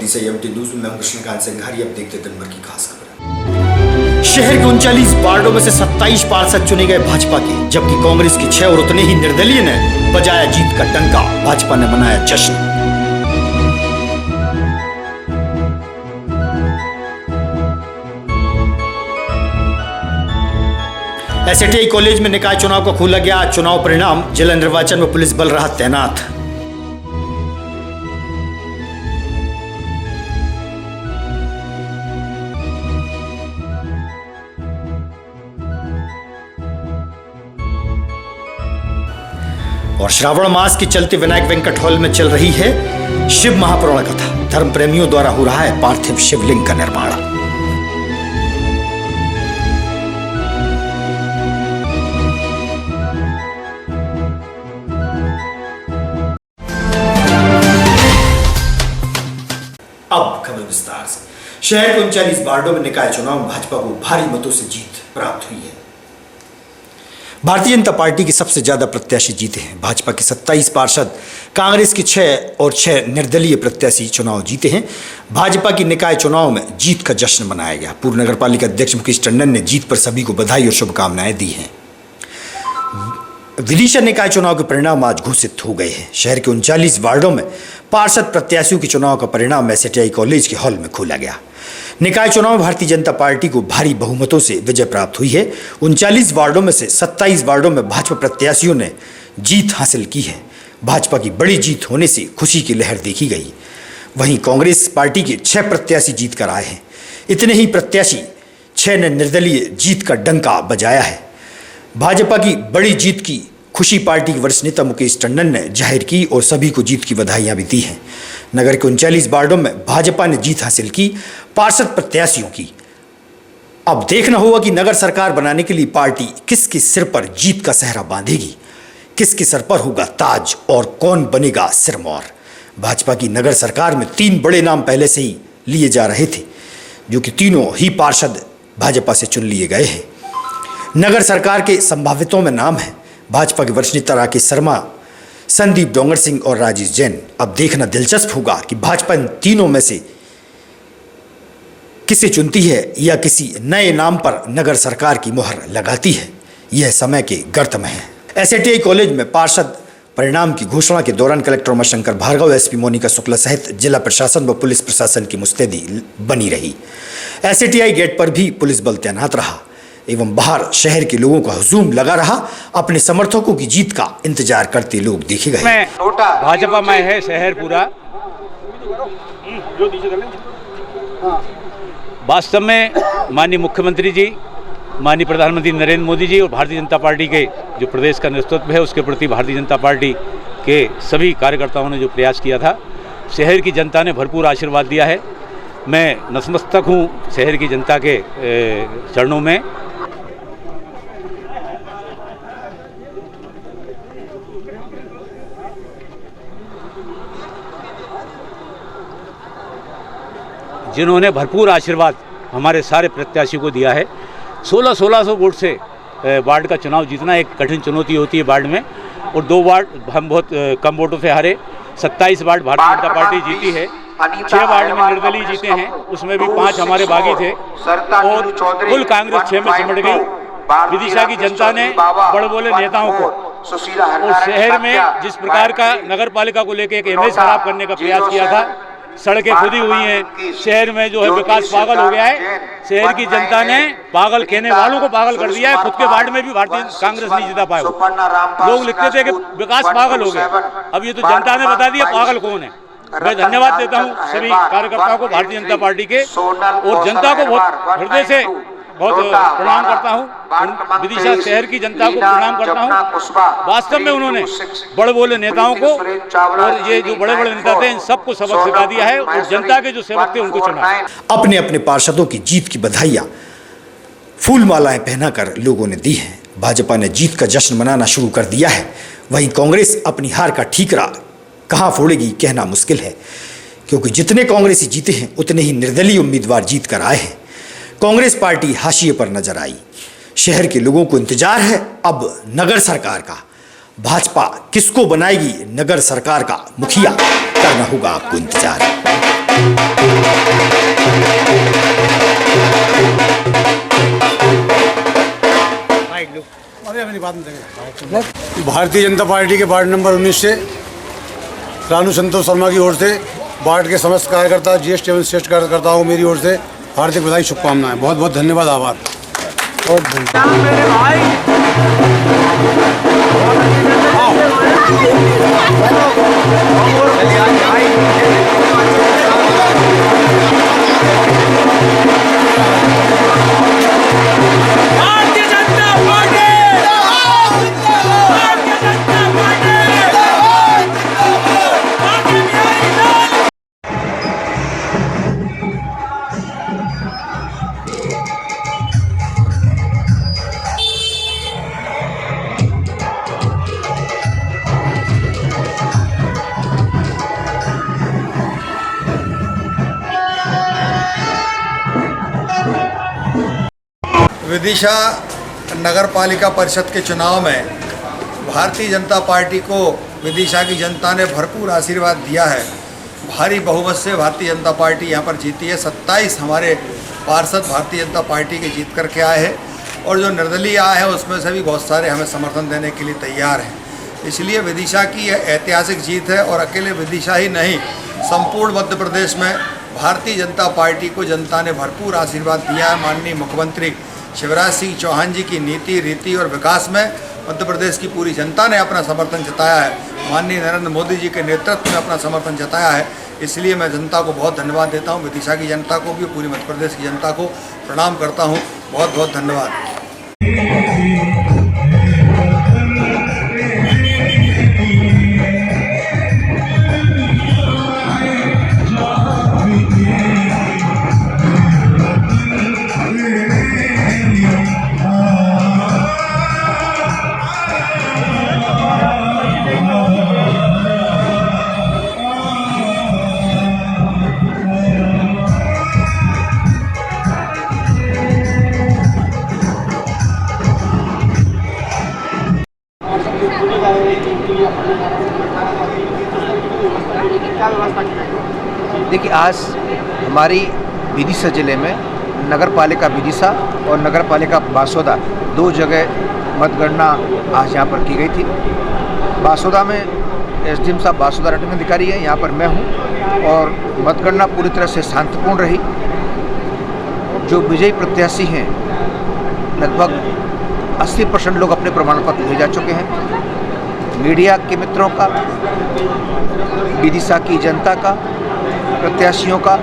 CMT news में मैं कृष्णकांत सिंघारी। अब देखते दिन भर की खास खबर। शहर के 39 वार्डों में से 27 पार्षद चुने गए भाजपा के, जबकि कांग्रेस के 6 और उतने ही निर्दलीय ने बजाया जीत का डंका। भाजपा ने मनाया जश्न। SATI कॉलेज में निकाय चुनाव का खोला गया चुनाव परिणाम। जिला निर्वाचन में पुलिस बल रहा तैनात। और श्रावण मास के चलते विनायक वेंकट हॉल में चल रही है शिव महापुराण कथा। धर्म प्रेमियों द्वारा हो रहा है पार्थिव शिवलिंग का निर्माण। अब खबर विस्तार से। शहर के 39 वार्डों में निकाय चुनाव में भाजपा को भारी मतों से जीत प्राप्त हुई है। भारतीय जनता पार्टी की सबसे ज्यादा प्रत्याशी जीते हैं। भाजपा के 27 पार्षद, कांग्रेस के 6 और 6 निर्दलीय प्रत्याशी चुनाव जीते हैं। भाजपा की निकाय चुनाव में जीत का जश्न मनाया गया। पूर्व नगर पालिका अध्यक्ष मुकेश टंडन ने जीत पर सभी को बधाई और शुभकामनाएं दी हैं। विदिशा निकाय चुनाव के परिणाम आज घोषित हो गए हैं। शहर के 39 वार्डों में पार्षद प्रत्याशियों के चुनाव का परिणाम SATI कॉलेज के हॉल में खोला गया। निकाय चुनाव में भारतीय जनता पार्टी को भारी बहुमतों से विजय प्राप्त हुई है। 39 वार्डों में से 27 वार्डों में भाजपा प्रत्याशियों ने जीत हासिल की है। भाजपा की बड़ी जीत होने से खुशी की लहर देखी गई। वहीं कांग्रेस पार्टी के 6 प्रत्याशी जीत कर आए हैं। इतने ही प्रत्याशी 6 ने निर्दलीय जीत का डंका बजाया है। भाजपा की बड़ी जीत की खुशी पार्टी के वरिष्ठ नेता मुकेश टंडन ने जाहिर की और सभी को जीत की बधाइयां भी दी हैं। नगर के 39 वार्डों में भाजपा ने जीत हासिल की पार्षद प्रत्याशियों की। अब देखना होगा कि नगर सरकार बनाने के लिए पार्टी किसके सिर पर जीत का सेहरा बांधेगी, किसके सर पर होगा ताज और कौन बनेगा सिरमौर। भाजपा की नगर सरकार में 3 बड़े नाम पहले से ही लिए जा रहे थे, जो कि तीनों ही पार्षद भाजपा से चुन लिए गए हैं। नगर सरकार के संभावितों में नाम है भाजपा के वरिष्ठ नेता राकेश शर्मा, संदीप डोंगर सिंह और राजेश जैन। अब देखना दिलचस्प होगा कि भाजपा इन तीनों में से किसे चुनती है या किसी नए नाम पर नगर सरकार की मुहर लगाती है। यह समय के गर्त में है। SATI कॉलेज में पार्षद परिणाम की घोषणा के दौरान कलेक्टर उमाशंकर भार्गव, SP मोनिका शुक्ला सहित जिला प्रशासन व पुलिस प्रशासन की मुस्तैदी बनी रही। SATI गेट पर भी पुलिस बल तैनात रहा एवं बाहर शहर के लोगों का हुजूम लगा रहा। अपने समर्थकों की जीत का इंतजार करते लोग देखे गए। भाजपा में है शहर पूरा। वास्तव में माननीय मुख्यमंत्री जी, माननीय प्रधानमंत्री नरेंद्र मोदी जी और भारतीय जनता पार्टी के जो प्रदेश का नेतृत्व है, उसके प्रति भारतीय जनता पार्टी के सभी कार्यकर्ताओं ने जो प्रयास किया था, शहर की जनता ने भरपूर आशीर्वाद दिया है। मैं नतमस्तक हूँ शहर की जनता के चरणों में। जिन्होंने भरपूर आशीर्वाद हमारे सारे प्रत्याशियों को दिया है। 1600 वोट से वार्ड का चुनाव जीतना एक कठिन चुनौती होती है वार्ड में, और 2 वार्ड हम बहुत कम वोटों से हारे। 27 वार्ड भारतीय जनता पार्टी जीती है। 6 वार्ड में निर्दलीय जीते हैं, उसमें भी 5 हमारे बागी थे और कुल कांग्रेस 6 में सिमट गई। विदिशा की जनता ने बड़े-बड़े नेताओं को और शहर में जिस प्रकार का नगर पालिका को लेकर एक इमेज खराब करने का प्रयास किया था, सड़कें खुदी हुई हैं, शहर में जो है विकास पागल हो गया है। शहर की जनता ने पागल कहने वालों को पागल कर दिया है। खुद के वार्ड में भी भारतीय कांग्रेस नहीं जीता पाया। लोग लिखते थे कि विकास पागल हो गया, अब ये तो जनता ने बता दिया पागल कौन है। मैं धन्यवाद देता हूँ सभी कार्यकर्ताओं को भारतीय जनता पार्टी के, और जनता को बहुत हृदय से बहुत प्रणाम करता हूँ। विदिशा शहर की जनता को प्रणाम करता हूँ। वास्तव में उन्होंने बड़े बोले नेताओं को और ये जो बड़े बड़े नेता थे इन सबको सबक सिखा दिया है और जनता के जो सेवक थे उनको चुना। अपने अपने पार्षदों की जीत की बधाइयां फूल मालाएं पहनाकर लोगों ने दी हैं। भाजपा ने जीत का जश्न मनाना शुरू कर दिया है। वहीं कांग्रेस अपनी हार का ठीकरा कहां फोड़ेगी कहना मुश्किल है, क्योंकि जितने कांग्रेसी जीते हैं उतने ही निर्दलीय उम्मीदवार जीत कर आए हैं। कांग्रेस पार्टी हाशिए पर नजर आई। शहर के लोगों को इंतजार है अब नगर सरकार का। भाजपा किसको बनाएगी नगर सरकार का मुखिया, करना होगा आपको इंतजार। भारतीय जनता पार्टी के वार्ड नंबर 19 से रानू संतोष शर्मा की ओर से वार्ड के समस्त कार्यकर्ता जीएसटी एवं श्रेष्ठ कार्यकर्ताओं को मेरी ओर से हार्दिक बधाई शुभकामनाएं। बहुत बहुत धन्यवाद, आभार। विदिशा नगर पालिका परिषद के चुनाव में भारतीय जनता पार्टी को विदिशा की जनता ने भरपूर आशीर्वाद दिया है। भारी बहुमत से भारतीय जनता पार्टी यहाँ पर जीती है। 27 हमारे पार्षद भारतीय जनता पार्टी के जीत करके आए हैं और जो निर्दलीय आए हैं उसमें से भी बहुत सारे हमें समर्थन देने के लिए तैयार हैं। इसलिए विदिशा की यह ऐतिहासिक जीत है और अकेले विदिशा ही नहीं, संपूर्ण मध्य प्रदेश में भारतीय जनता पार्टी को जनता ने भरपूर आशीर्वाद दिया है। माननीय मुख्यमंत्री शिवराज सिंह चौहान जी की नीति, रीति और विकास में मध्य प्रदेश की पूरी जनता ने अपना समर्थन जताया है। माननीय नरेंद्र मोदी जी के नेतृत्व में अपना समर्थन जताया है। इसलिए मैं जनता को बहुत धन्यवाद देता हूं, विदिशा की जनता को भी, पूरी मध्य प्रदेश की जनता को प्रणाम करता हूं। बहुत बहुत धन्यवाद। देखिए, आज हमारी विदिशा ज़िले में नगर पालिका विदिशा और नगर पालिका बासोदा दो जगह मतगणना आज यहाँ पर की गई थी। बासोदा में एसडीएम साहब बासोदा रिटर्निंग अधिकारी है, यहाँ पर मैं हूँ और मतगणना पूरी तरह से शांतिपूर्ण रही। जो विजयी प्रत्याशी हैं लगभग 80% लोग अपने प्रमाण पत्र ले जा चुके हैं। मीडिया के मित्रों का, विदिशा की जनता का, प्रत्याशियों का,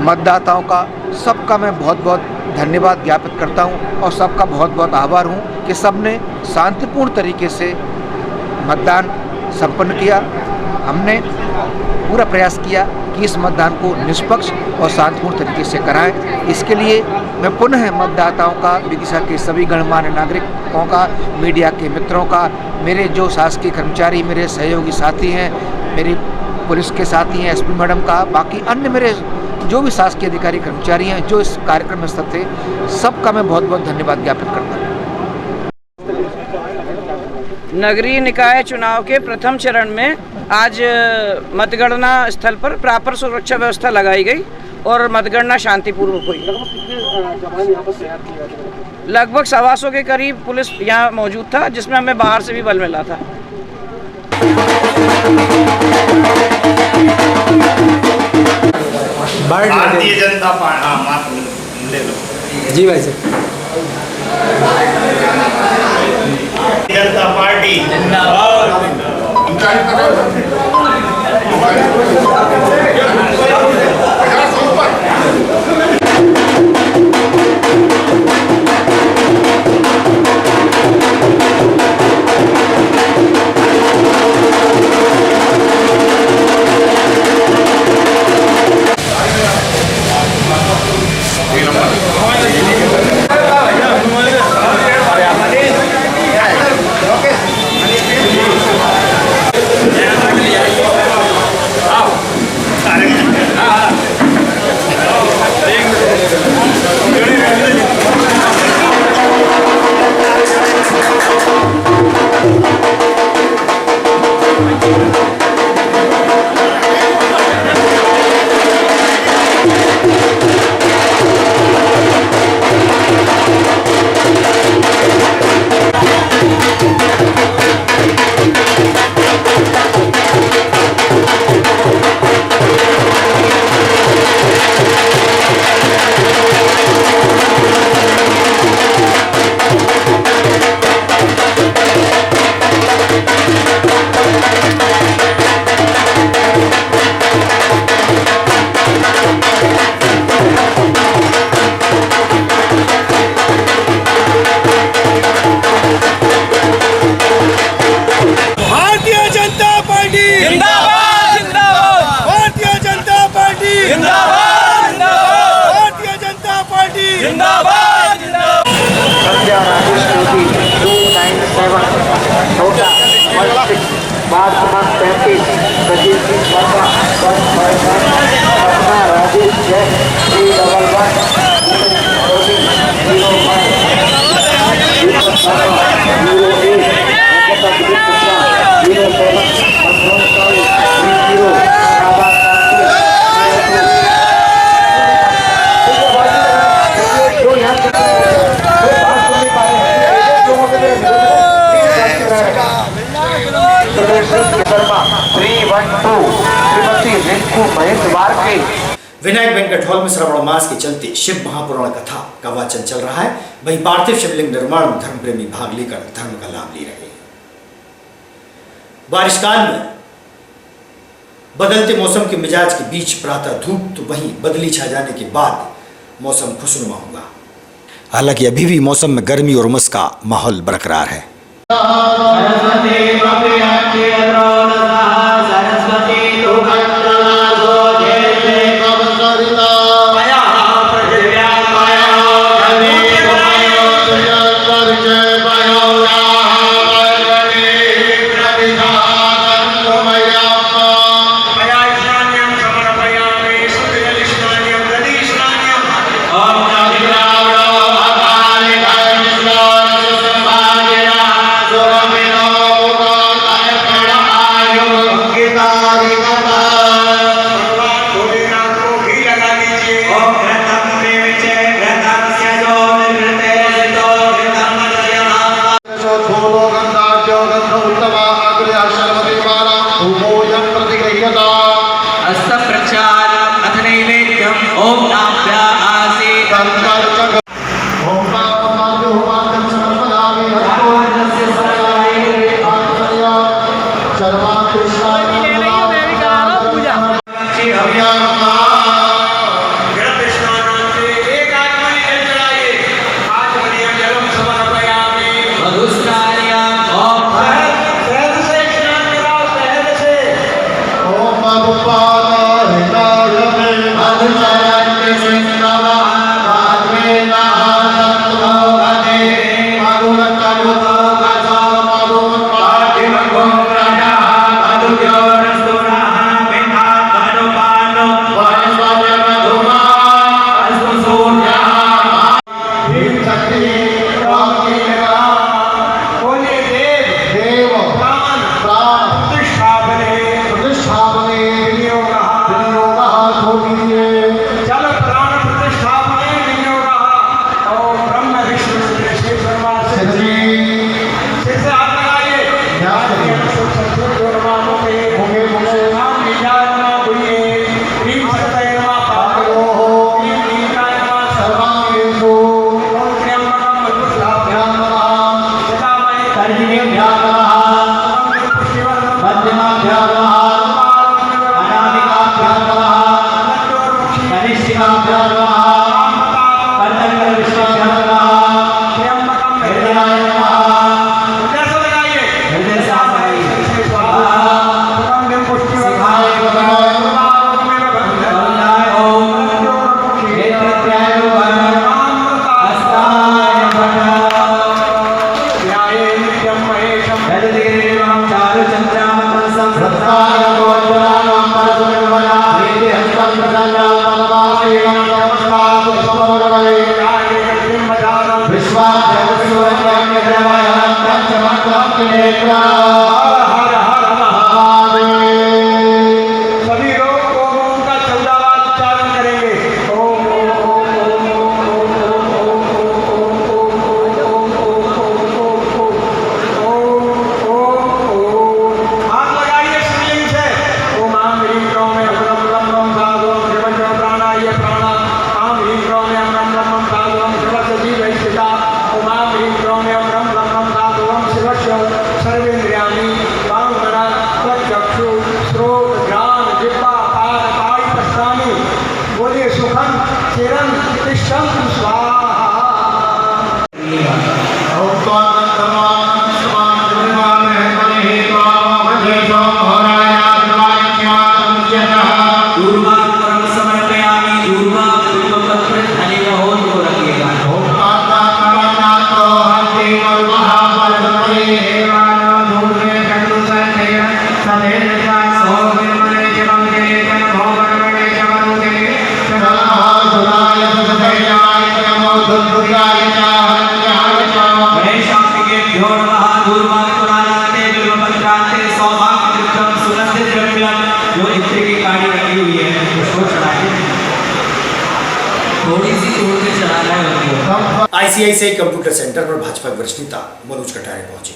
मतदाताओं का, सबका मैं बहुत बहुत धन्यवाद ज्ञापित करता हूं और सबका बहुत बहुत आभार हूं कि सबने शांतिपूर्ण तरीके से मतदान संपन्न किया। हमने पूरा प्रयास किया कि इस मतदान को निष्पक्ष और शांतिपूर्ण तरीके से कराएं। इसके लिए मैं पुनः मतदाताओं का, विदिशा के सभी गणमान्य नागरिकों का, मीडिया के मित्रों का, मेरे जो शासकीय कर्मचारी, मेरे सहयोगी साथी हैं, मेरी पुलिस के साथी हैं, एसपी मैडम का, बाकी अन्य मेरे जो भी शासकीय अधिकारी कर्मचारी हैं जो इस कार्यक्रम में स्थित थे, सबका मैं बहुत बहुत धन्यवाद ज्ञापित करता हूँ। नगरीय निकाय चुनाव के प्रथम चरण में आज मतगणना स्थल पर प्रॉपर सुरक्षा व्यवस्था लगाई गई और मतगणना शांतिपूर्वक हुई। लगभग 125 के करीब पुलिस यहाँ मौजूद था, जिसमें हमें बाहर से भी बल मिला था। भारतीय जनता पार्टी जी भाई साहब, जनता पार्टी अरे संध्या राजेश ज्योति 297 छोटा 16 बार क्रमांक 35 प्रदीप सिंह वर्मा 151 अपना राजेश जैन 312 श्रीमती रिंकू महेश्वर के विनायक वेंकट हॉल में श्रावण मास के चलते शिव महापुराण कथा का वाचन चल रहा है। वहीं पार्थिव शिवलिंग निर्माण में धर्म प्रेमी भाग लेकर धर्म का लाभ ले रहे हैं। बारिश काल में बदलते मौसम के मिजाज के बीच प्रातः धूप तो वहीं बदली छा जाने के बाद मौसम खुशनुमा होगा। हालांकि अभी भी मौसम में गर्मी और उमस का माहौल बरकरार है।2 समर्पयामि दूर्वा पूर्वपत्र धनिक हो तो रखिए आईसीआईसीआई कंप्यूटर सेंटर पर भाजपा वरिष्ठ नेता मनोज कटारिया पहुंचे,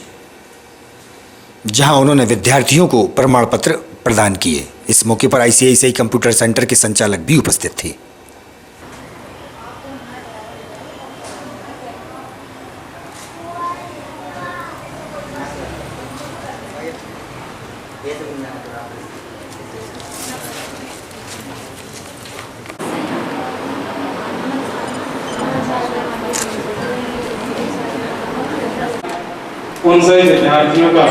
जहां उन्होंने विद्यार्थियों को प्रमाण पत्र प्रदान किए। इस मौके पर आईसीआईसीआई कंप्यूटर सेंटर के संचालक भी उपस्थित थे। उन सभी विद्यार्थियों का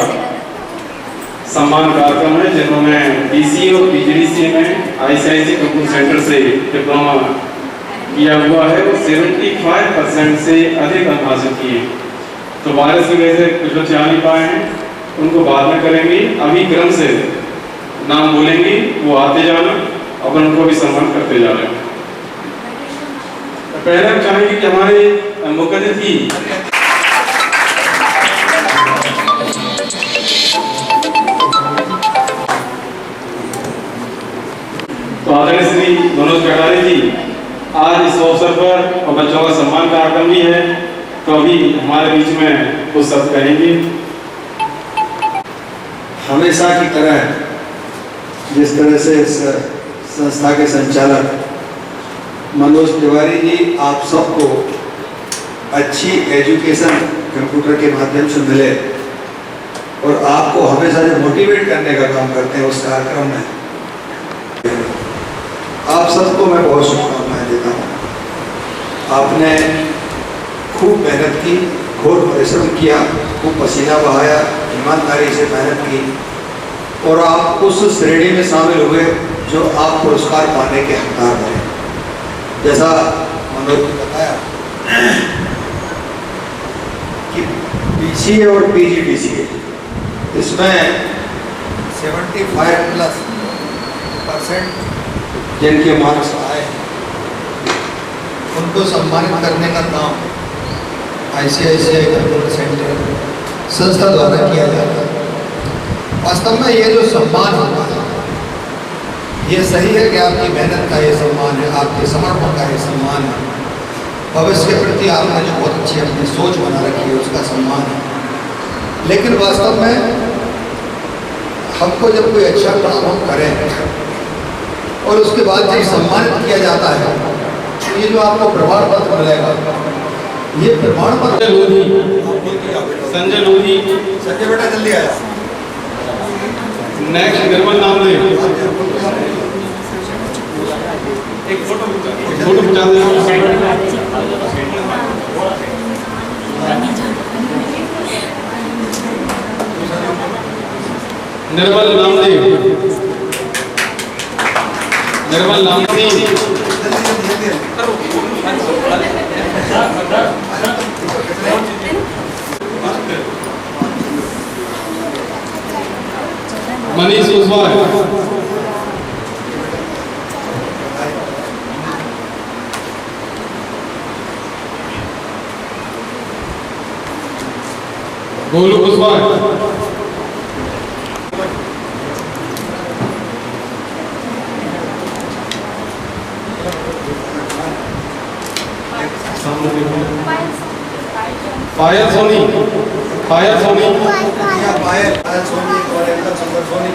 सम्मान कार्यक्रम है जिन्होंने बीसी और पीजीडीसी में आईसीआईसीआई कंप्यूटर सेंटर से डिप्लोमा किया हुआ है और 75% से अधिक अंक हासिल किए। तो वायरस की वजह से कुछ बच्चे आ नहीं पाए हैं, उनको बाद में करेंगे। अभी क्रम से नाम बोलेंगे, वो आते जाना, अपन उनको भी सम्मान करते जा रहे हैं। पहले हम चाहेंगे कि हमारे मुख्य अतिथि तो आदरणीय श्री मनोज कटारिया जी आज इस अवसर पर और बच्चों का सम्मान कार्यक्रम भी है, तो अभी हमारे बीच में कुछ शब्द कहेंगे। हमेशा की तरह जिस तरह से इस संस्था के संचालक मनोज तिवारी जी आप सबको अच्छी एजुकेशन कंप्यूटर के माध्यम से मिले और आपको हमेशा जो मोटिवेट करने का काम करते हैं उस कार्यक्रम में आप सबको मैं बहुत शुभकामनाएं देता हूँ। आपने खूब मेहनत की, घोर परिश्रम किया, खूब पसीना बहाया, ईमानदारी से मेहनत की और आप उस श्रेणी में शामिल हुए जो आप पुरस्कार पाने के हकदार बने। जैसा मनोज ने बताया कि पीसीए और पीजीडीसीए इसमें 75+% जिनके मार्क्स आए उनको सम्मानित करने का काम आईसीआईसीआई कंप्यूटर सेंटर संस्था द्वारा किया जाता है। वास्तव में ये जो सम्मान होता है ये सही है कि आपकी मेहनत का ये सम्मान है, आपके समर्पण का ये सम्मान है, भविष्य के प्रति आपने जो बहुत अच्छी अपनी सोच बना रखी है उसका सम्मान है। लेकिन वास्तव में हमको जब कोई अच्छा काम हम करें और उसके बाद जब सम्मानित किया जाता है तो ये जो आपको प्रमाण पत्र मिलेगा, ये प्रमाण पत्र संजय लोधी, संजय बेटा जल्दी आया। नेक्स्ट निर्मल नाम ले एक फोटो खिंचा निर्मल नामदेव मनीष कुशवाहा, गोलू कुशवाहा, पायल सोनी, पायल सोनी, पायल सोनी और एकदम सुंदर सोनी।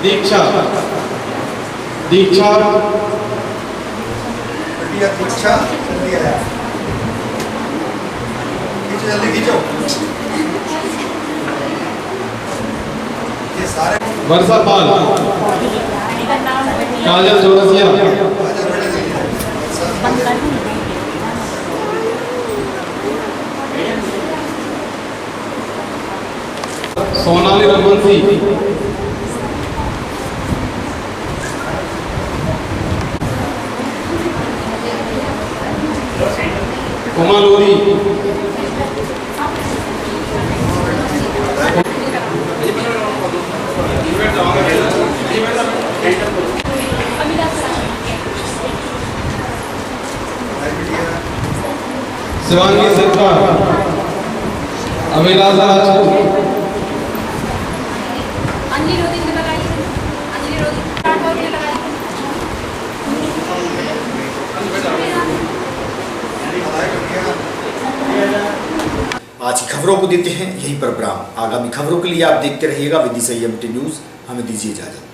दीक्षा, दीक्षा, दीक्षा जल्दी आया, खींचो जल्दी खींचो। ये सारे वर्षा पाल, काजल चौरसिया, सोनाली रघुवंशी, कुमार लोरी, शिवांगी सरकार, अभिलाषा राजपूत, खबरों को देते हैं यहीं पर विराम। आगामी खबरों के लिए आप देखते रहिएगा विदिशा EMT न्यूज़। हमें दीजिए इजाजत।